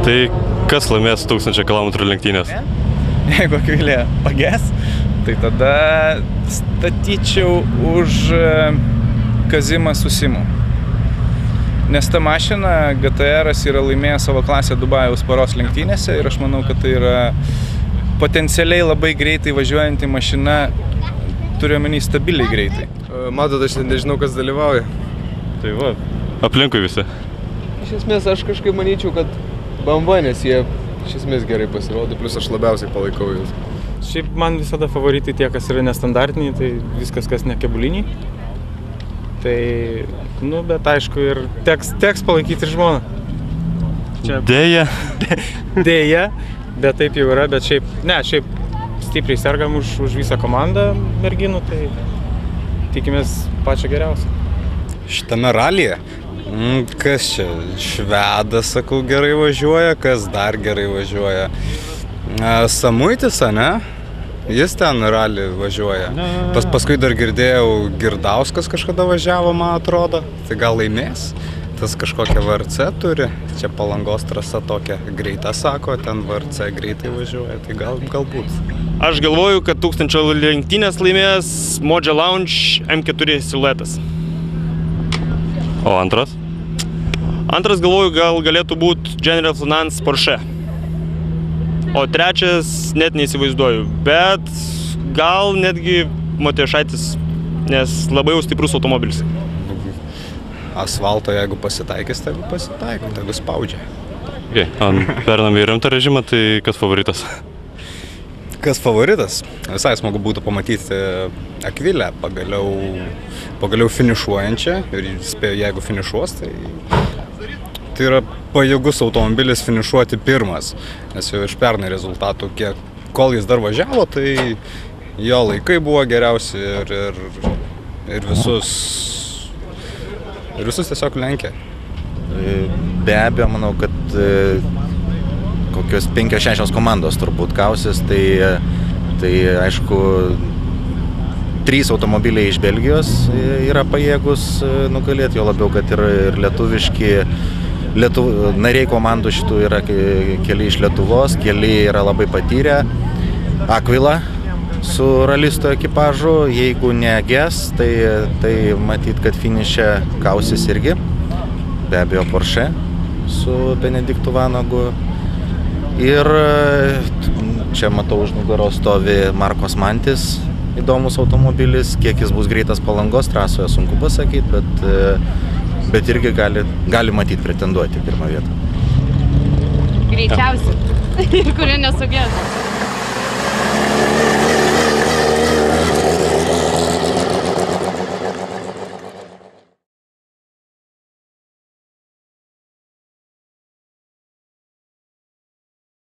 Tai kas laimės 1000 km lenktynės? Jeigu Akvilė pages, tai tada statyčiau už Kazimą su Simu. Nes ta mašina, GTR-as, yra laimėjęs savo klasę Dubajaus paros lenktynėse ir aš manau, kad tai yra potencialiai labai greitai važiuojanti mašina, turiu omeny stabiliai greitai. Matot, aš nežinau, kas dalyvauja. Tai va, aplinkui visi. Iš esmės, aš kažkaip manyčiau, kad BMW, nes jie iš esmės gerai pasirodo, plus aš labiausiai palaikau jūs. Šiaip man visada favoritai tie, kas yra nestandartiniai, tai viskas, kas ne kebuliniai. Tai, bet aišku, ir teks palaikyti ir žmoną. Deja. Deja, bet taip jau yra, bet šiaip stipriai sergam už visą komandą merginų, tai tikimės pačio geriausio. Šitame ralyje? Kas čia? Švedas, sakau, gerai važiuoja, kas dar gerai važiuoja? Samuitis, ne? Jis ten ralį važiuoja. Paskui dar girdėjau, Girdauskas kažkada važiavo, man atrodo. Tai gal laimės? Tas kažkokią VRC turi. Čia Palangos trasa tokia greita, sako, ten VRC greitai važiuoja. Tai galbūt. Aš galvoju, kad 1000 lenktynės laimės Modža Lounge M4 siluetas. O antras? Antras, galvoju, gal galėtų būti General Finance Porsche. O trečias net neįsivaizduoju, bet gal netgi Matijošaitis, nes labai jau stiprus automobilis. Asfalto, jeigu pasitaikys, tai pasitaiko, tai spaudžia. Okay. Pernam į rimtą režimą, tai kas favoritas? Kas favoritas? Visai smagu būtų pamatyti Akvilę pagaliau finišuojančią ir spėju, jeigu finišuos, tai yra pajėgus automobilis finišuoti pirmas, nes jau iš pernai rezultatų, kol jis dar važiavo, tai jo laikai buvo geriausi ir visus tiesiog lenkė. Be abejo, manau, kad kokios 5-6 komandos turbūt kausis, tai aišku, 3 automobiliai iš Belgijos yra pajėgus nugalėti, jo labiau, kad ir lietuviški nariai komandų šitų yra keli iš Lietuvos, keli yra labai patyrę. Akvila su ralisto ekipažu, jeigu neges, tai matyt, kad finiše kausis irgi. Be abejo, Porsche su Benediktu Vanagu. Ir čia matau už nugaros stovi Markos Mantis, įdomus automobilis. Kiek jis bus greitas Palangos trasoje, sunku pasakyti, bet irgi gali matyti pretenduoti pirmą vietą. Greičiausiai, kurie nesugės.